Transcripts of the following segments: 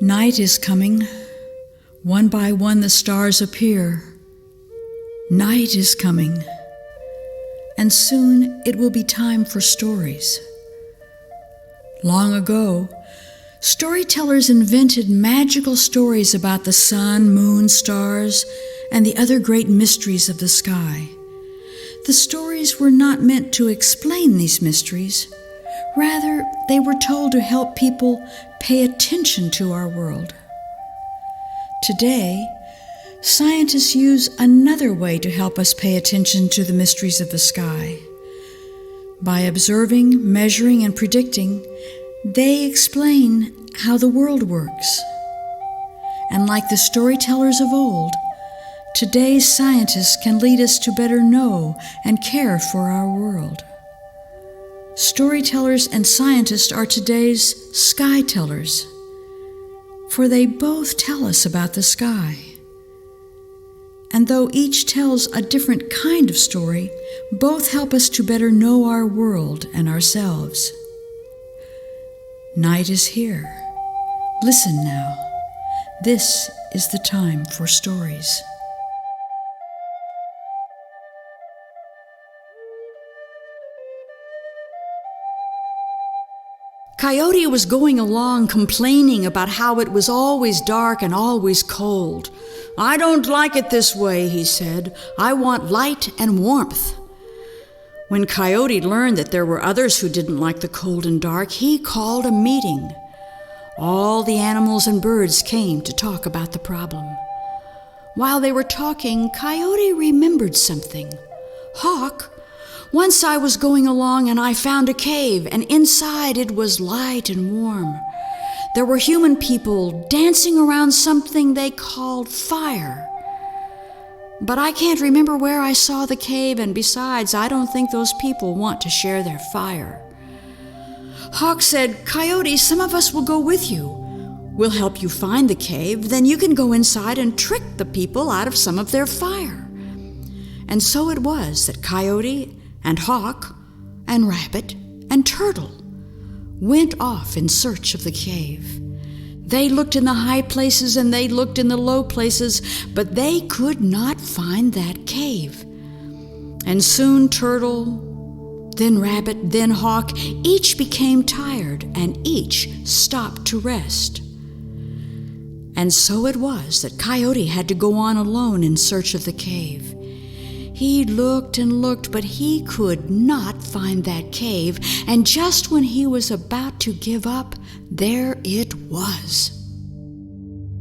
Night is coming. One by one the stars appear. Night is coming. And soon it will be time for stories. Long ago, storytellers invented magical stories about the sun, moon, stars, and the other great mysteries of the sky. The stories were not meant to explain these mysteries. Rather, they were told to help people pay attention to our world. Today, scientists use another way to help us pay attention to the mysteries of the sky. By observing, measuring, and predicting, they explain how the world works. And like the storytellers of old, today's scientists can lead us to better know and care for our world. Storytellers and scientists are today's SkyTellers, for they both tell us about the sky. And though each tells a different kind of story, both help us to better know our world and ourselves. Night is here. Listen now. This is the time for stories. Coyote was going along complaining about how it was always dark and always cold. "I don't like it this way," he said. "I want light and warmth." When Coyote learned that there were others who didn't like the cold and dark, he called a meeting. All the animals and birds came to talk about the problem. While they were talking, Coyote remembered something. "Hawk, once I was going along and I found a cave, and inside it was light and warm. There were human people dancing around something they called fire. But I can't remember where I saw the cave, and besides, I don't think those people want to share their fire." Hawk said, "Coyote, some of us will go with you. We'll help you find the cave, then you can go inside and trick the people out of some of their fire." And so it was that Coyote and Hawk and Rabbit and Turtle went off in search of the cave. They looked in the high places and they looked in the low places, but they could not find that cave. And soon Turtle, then Rabbit, then Hawk, each became tired and each stopped to rest. And so it was that Coyote had to go on alone in search of the cave. He looked and looked, but he could not find that cave, and just when he was about to give up, there it was.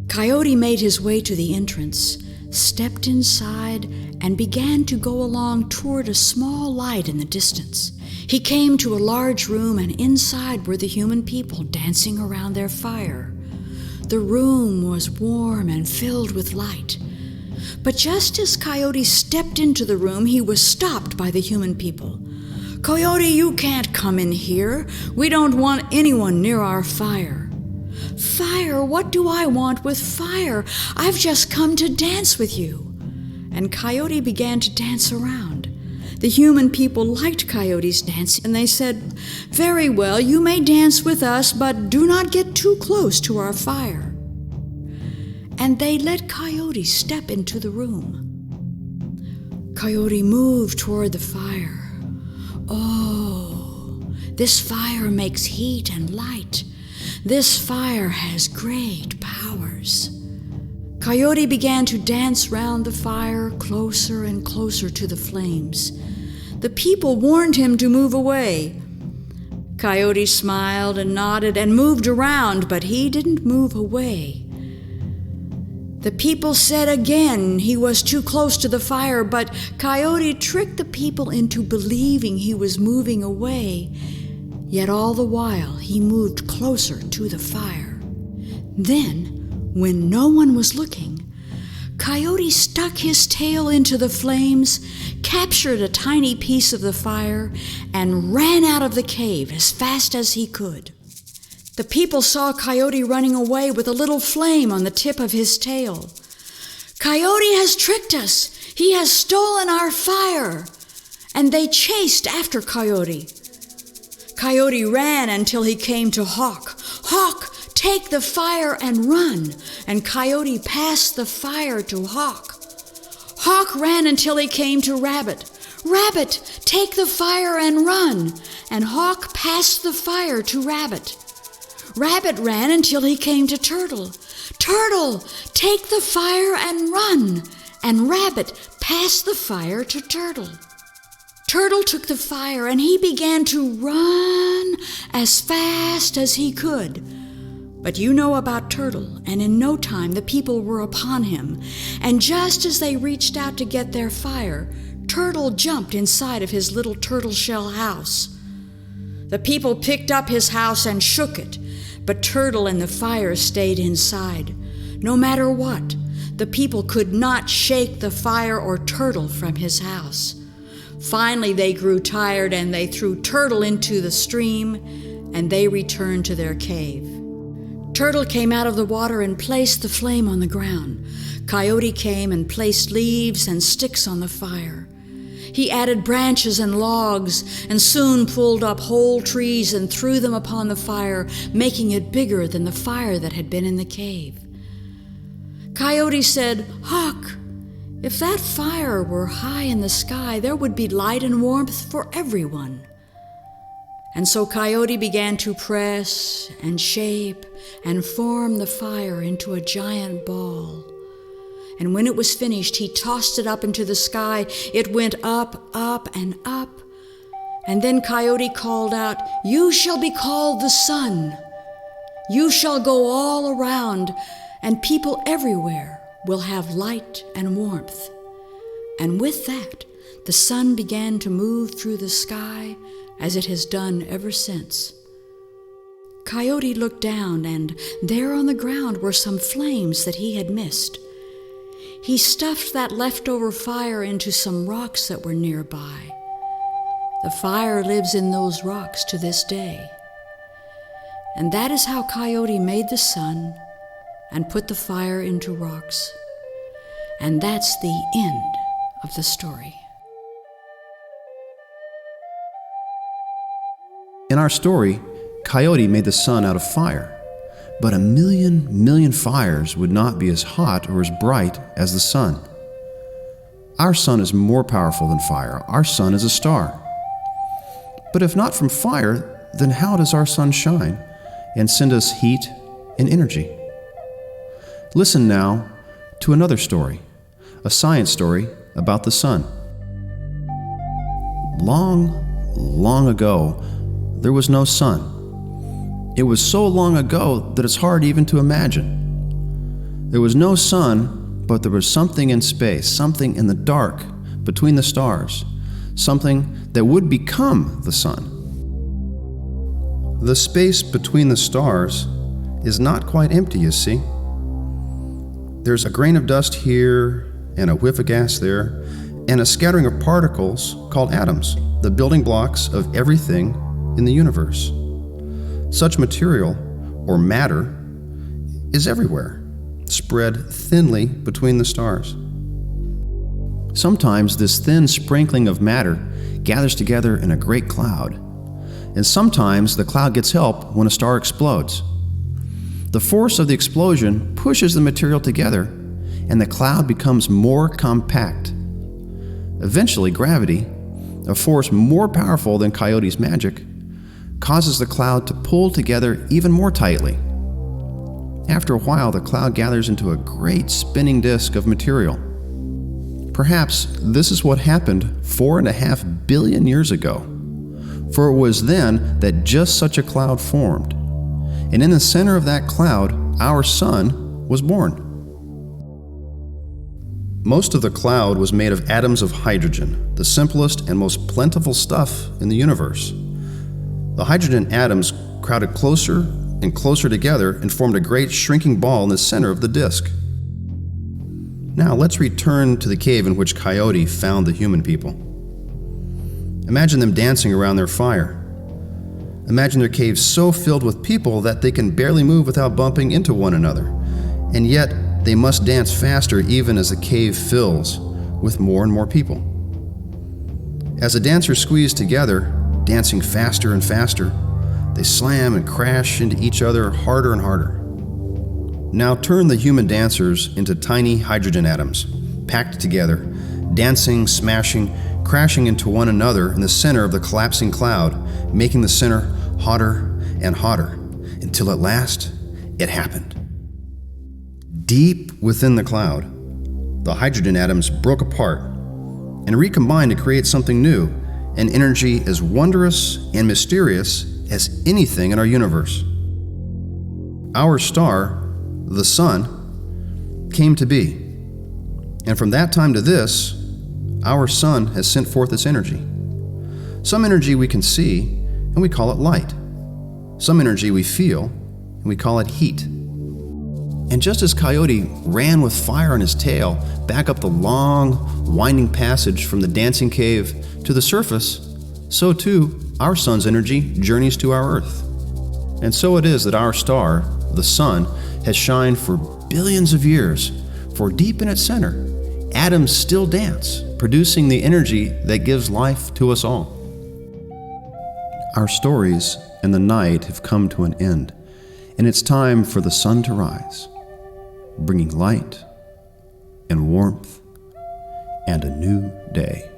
Coyote made his way to the entrance, stepped inside, and began to go along toward a small light in the distance. He came to a large room, and inside were the human people dancing around their fire. The room was warm and filled with light. But just as Coyote stepped into the room, he was stopped by the human people. "Coyote, you can't come in here. We don't want anyone near our fire." "Fire? What do I want with fire? I've just come to dance with you." And Coyote began to dance around. The human people liked Coyote's dance, and they said, "Very well, you may dance with us, but do not get too close to our fire." And they let Coyote step into the room. Coyote moved toward the fire. "Oh, this fire makes heat and light. This fire has great powers." Coyote began to dance round the fire, closer and closer to the flames. The people warned him to move away. Coyote smiled and nodded and moved around, but he didn't move away. The people said again he was too close to the fire, but Coyote tricked the people into believing he was moving away. Yet all the while he moved closer to the fire. Then, when no one was looking, Coyote stuck his tail into the flames, captured a tiny piece of the fire, and ran out of the cave as fast as he could. The people saw Coyote running away with a little flame on the tip of his tail. "Coyote has tricked us. He has stolen our fire." And they chased after Coyote. Coyote ran until he came to Hawk. "Hawk, take the fire and run." And Coyote passed the fire to Hawk. Hawk ran until he came to Rabbit. "Rabbit, take the fire and run." And Hawk passed the fire to Rabbit. Rabbit ran until he came to Turtle. "Turtle, take the fire and run." And Rabbit passed the fire to Turtle. Turtle took the fire and he began to run as fast as he could. But you know about Turtle, and in no time the people were upon him. And just as they reached out to get their fire, Turtle jumped inside of his little turtle shell house. The people picked up his house and shook it, but Turtle and the fire stayed inside. No matter what, the people could not shake the fire or Turtle from his house. Finally, they grew tired and they threw Turtle into the stream, and they returned to their cave. Turtle came out of the water and placed the flame on the ground. Coyote came and placed leaves and sticks on the fire. He added branches and logs and soon pulled up whole trees and threw them upon the fire, making it bigger than the fire that had been in the cave. Coyote said, "Hawk, if that fire were high in the sky, there would be light and warmth for everyone." And so Coyote began to press and shape and form the fire into a giant ball. And when it was finished, he tossed it up into the sky. It went up, up, and up. And then Coyote called out, "You shall be called the sun. You shall go all around, and people everywhere will have light and warmth." And with that, the sun began to move through the sky as it has done ever since. Coyote looked down, and there on the ground were some flames that he had missed. He stuffed that leftover fire into some rocks that were nearby. The fire lives in those rocks to this day. And that is how Coyote made the sun and put the fire into rocks. And that's the end of the story. In our story, Coyote made the sun out of fire, but a million fires would not be as hot or as bright as the sun. Our sun is more powerful than fire. Our sun is a star. But if not from fire, then how does our sun shine and send us heat and energy? Listen now to another story, a science story about the sun. Long ago, there was no sun. It was so long ago that it's hard even to imagine. There was no sun, but there was something in space, something in the dark between the stars, something that would become the sun. The space between the stars is not quite empty, you see. There's a grain of dust here, and a whiff of gas there, and a scattering of particles called atoms, the building blocks of everything in the universe. Such material, or matter, is everywhere, spread thinly between the stars. Sometimes this thin sprinkling of matter gathers together in a great cloud, and sometimes the cloud gets help when a star explodes. The force of the explosion pushes the material together, and the cloud becomes more compact. Eventually, gravity, a force more powerful than Coyote's magic, causes the cloud to pull together even more tightly. After a while, the cloud gathers into a great spinning disk of material. Perhaps this is what happened 4.5 billion years ago, for it was then that just such a cloud formed. And in the center of that cloud, our sun was born. Most of the cloud was made of atoms of hydrogen, the simplest and most plentiful stuff in the universe. The hydrogen atoms crowded closer and closer together and formed a great shrinking ball in the center of the disk. Now let's return to the cave in which Coyote found the human people. Imagine them dancing around their fire. Imagine their cave so filled with people that they can barely move without bumping into one another, and yet they must dance faster even as the cave fills with more and more people. As the dancers squeeze together, dancing faster and faster, They slam and crash into each other harder and harder. Now turn the human dancers into tiny hydrogen atoms, packed together, dancing, smashing, crashing into one another in the center of the collapsing cloud, making the center hotter and hotter, until at last it happened. Deep within the cloud, the hydrogen atoms broke apart and recombined to create something new, an energy as wondrous and mysterious as anything in our universe. Our star, the sun, came to be. And from that time to this, our sun has sent forth its energy. Some energy we can see, and we call it light. Some energy we feel, and we call it heat. And just as Coyote ran with fire on his tail back up the long, winding passage from the dancing cave to the surface, so too our sun's energy journeys to our Earth. And so it is that our star, the sun, has shined for billions of years, for deep in its center, atoms still dance, producing the energy that gives life to us all. Our stories and the night have come to an end, and it's time for the sun to rise, bringing light and warmth and a new day.